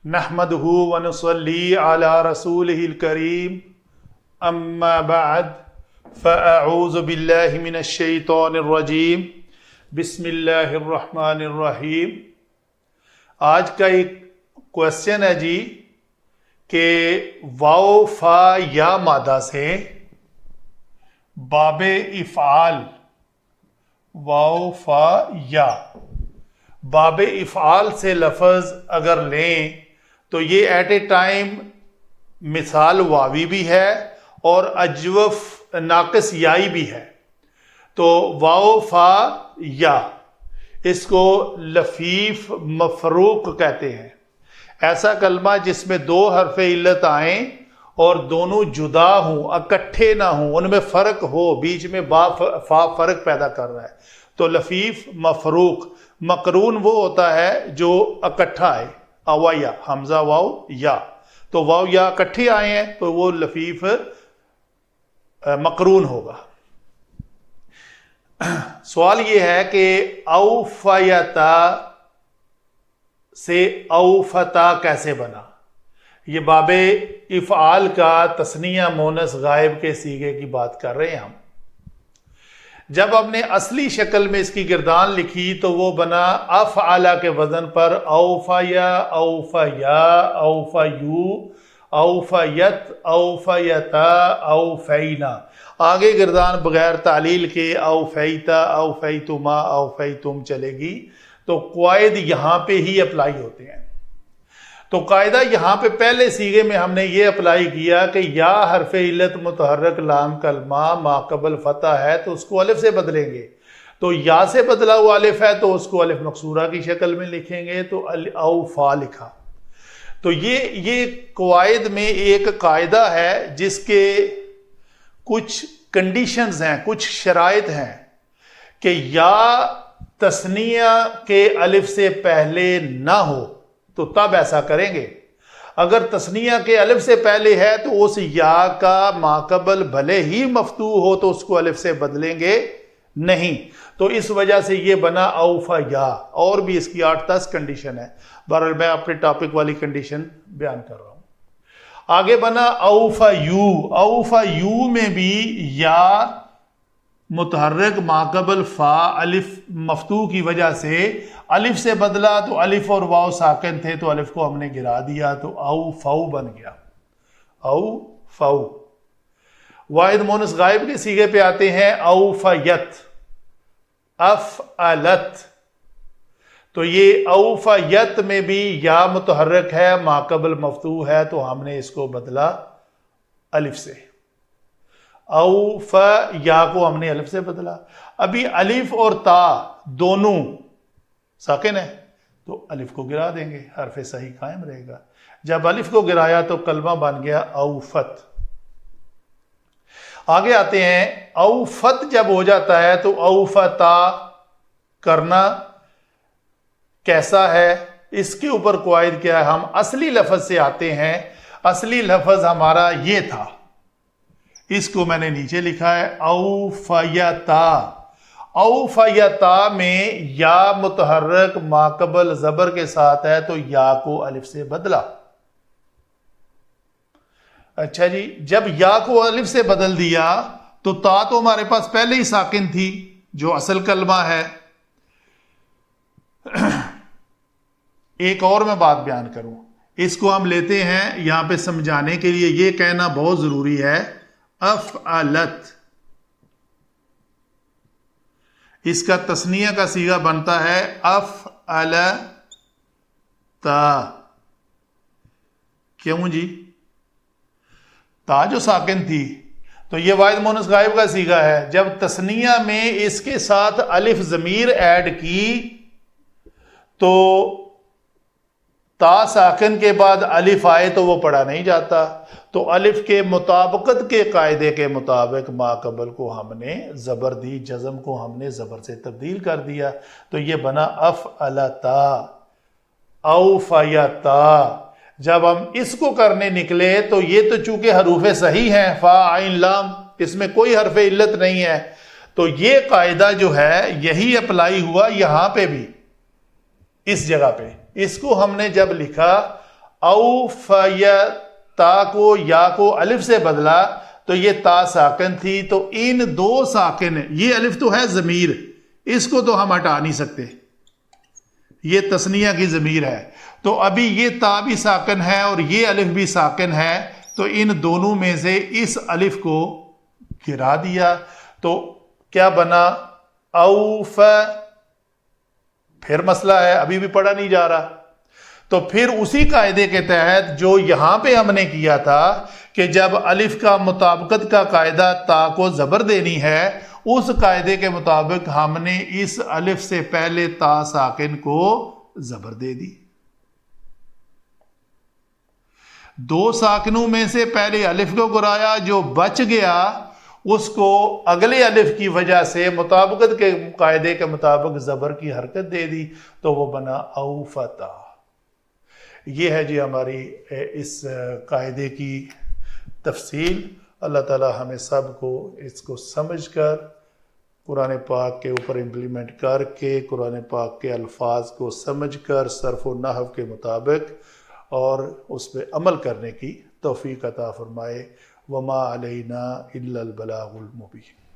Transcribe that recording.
نحمدہ ونصلی علی رسولہ الکریم اما بعد فاعوذ باللہ من الشیطان الرجیم بسم اللہ الرحمن الرحیم۔ آج کا ایک کوشچن ہے جی کہ واو فا یا مادہ سے باب افعال، واو فا یا باب افعال سے لفظ اگر لیں تو یہ ایٹ اے ٹائم مثال واوی بھی ہے اور اجوف ناقص یائی بھی ہے۔ تو واو فا یا اس کو لفیف مفروق کہتے ہیں، ایسا کلمہ جس میں دو حرف علت آئیں اور دونوں جدا ہوں، اکٹھے نہ ہوں، ان میں فرق ہو، بیچ میں با فا فرق پیدا کر رہا ہے تو لفیف مفروق۔ مقرون وہ ہوتا ہے جو اکٹھا ہے، اوا یا حمزہ واو یا، تو واو یا اکٹھے آئے ہیں تو وہ لفیف مقرون ہوگا۔ سوال یہ ہے کہ اوفیتا سے اوفتا کیسے بنا؟ یہ باب افعال کا تثنیہ مونث غائب کے صیغے کی بات کر رہے ہیں ہم۔ جب ہم نے اصلی شکل میں اس کی گردان لکھی تو وہ بنا افعلا کے وزن پر اوفیا، اوفیا، اوفیو، اوفیت، اوفیتا، اوفینا، آگے گردان بغیر تعلیل کے اوفیتا، اوفیتما، اوفیتم چلے گی۔ تو قواعد یہاں پہ ہی اپلائی ہوتے ہیں۔ تو قاعدہ یہاں پہ پہلے صیغے میں ہم نے یہ اپلائی کیا کہ یا حرف علت متحرک لام کلمہ ما قبل فتح ہے تو اس کو الف سے بدلیں گے، تو یا سے بدلا ہوا الف ہے تو اس کو الف مقصورہ کی شکل میں لکھیں گے، تو او فا لکھا۔ تو یہ قواعد میں ایک قاعدہ ہے جس کے کچھ کنڈیشنز ہیں، کچھ شرائط ہیں کہ یا تثنیہ کے الف سے پہلے نہ ہو تو تب ایسا کریں گے، اگر تثنیہ کے الف سے پہلے ہے تو اس یا کا ماقبل بھلے ہی مفتوح ہو تو اس کو الف سے بدلیں گے نہیں۔ تو اس وجہ سے یہ بنا اوفا یا، اور بھی اس کی 8-10 کنڈیشن ہے، بہرحال میں اپنے ٹاپک والی کنڈیشن بیان کر رہا ہوں۔ آگے بنا اوفا یو، اوفا یو میں بھی یا متحرک ماقبل فا الف مفتوح کی وجہ سے الف سے بدلا تو الف اور واو ساکن تھے تو الف کو ہم نے گرا دیا تو او فو بن گیا، او فو۔ واحد مونث غائب کے صیغے پہ آتے ہیں اوفیت، افعلت، تو یہ اوفیت میں بھی یا متحرک ہے ماقبل مفتوح ہے تو ہم نے اس کو بدلا الف سے، اوف یا کو ہم نے الف سے بدلا۔ ابھی الف اور تا دونوں ساکن ہے تو الف کو گرا دیں گے، حرف صحیح قائم رہے گا۔ جب الف کو گرایا تو کلمہ بن گیا اوفت۔ آگے آتے ہیں، اوفت جب ہو جاتا ہے تو اوفتا کرنا کیسا ہے، اس کے اوپر قواعد کیا ہے؟ ہم اصلی لفظ سے آتے ہیں، اصلی لفظ ہمارا یہ تھا، اس کو میں نے نیچے لکھا ہے اوفیتا۔ اوفیتا میں یا متحرک ماقبل زبر کے ساتھ ہے تو یا کو الف سے بدلا۔ اچھا جی، جب یا کو الف سے بدل دیا تو تا تو ہمارے پاس پہلے ہی ساکن تھی جو اصل کلمہ ہے۔ ایک اور میں بات بیان کروں، اس کو ہم لیتے ہیں یہاں پہ سمجھانے کے لیے، یہ کہنا بہت ضروری ہے، افعلت، اس کا تثنیہ کا صیغہ بنتا ہے افعلتا۔ کیوں جی؟ تا جو ساکن تھی تو یہ واحد مونث غائب کا صیغہ ہے، جب تثنیہ میں اس کے ساتھ الف ضمیر ایڈ کی تو تا ساکن کے بعد الف آئے تو وہ پڑھا نہیں جاتا، تو الف کے مطابقت کے قاعدے کے مطابق ماقبل کو ہم نے زبر دی، جزم کو ہم نے زبر سے تبدیل کر دیا، تو یہ بنا افعلتا، اوفیتا۔ جب ہم اس کو کرنے نکلے تو یہ تو چونکہ حروف صحیح ہیں، فا عین لام، اس میں کوئی حرف علت نہیں ہے، تو یہ قاعدہ جو ہے یہی اپلائی ہوا یہاں پہ بھی، اس جگہ پہ۔ اس کو ہم نے جب لکھا او یا تا کو یا کو الف سے بدلا تو یہ تا ساکن تھی، تو ان دو ساکن، یہ الف تو ہے ضمیر، اس کو تو ہم ہٹا نہیں سکتے، یہ تثنیہ کی ضمیر ہے، تو ابھی یہ تا بھی ساکن ہے اور یہ الف بھی ساکن ہے، تو ان دونوں میں سے اس الف کو گرا دیا، تو کیا بنا؟ اوف، پھر مسئلہ ہے، ابھی بھی پڑھا نہیں جا رہا، تو پھر اسی قاعدے کے تحت جو یہاں پہ ہم نے کیا تھا کہ جب الف کا مطابقت کا قاعدہ تا کو زبر دینی ہے، اس قاعدے کے مطابق ہم نے اس الف سے پہلے تا ساکن کو زبر دے دی، دو ساکنوں میں سے پہلے الف کو گرایا، جو بچ گیا اس کو اگلے الف کی وجہ سے مطابقت کے قاعدے کے مطابق زبر کی حرکت دے دی، تو وہ بنا اوفتا۔ یہ ہے جی ہماری اس قاعدے کی تفصیل۔ اللہ تعالی ہمیں سب کو اس کو سمجھ کر قرآن پاک کے اوپر امپلیمنٹ کر کے قرآن پاک کے الفاظ کو سمجھ کر صرف و نحو کے مطابق اور اس پہ عمل کرنے کی توفیق عطا فرمائے۔ وما علینا الا البلاغ المبین۔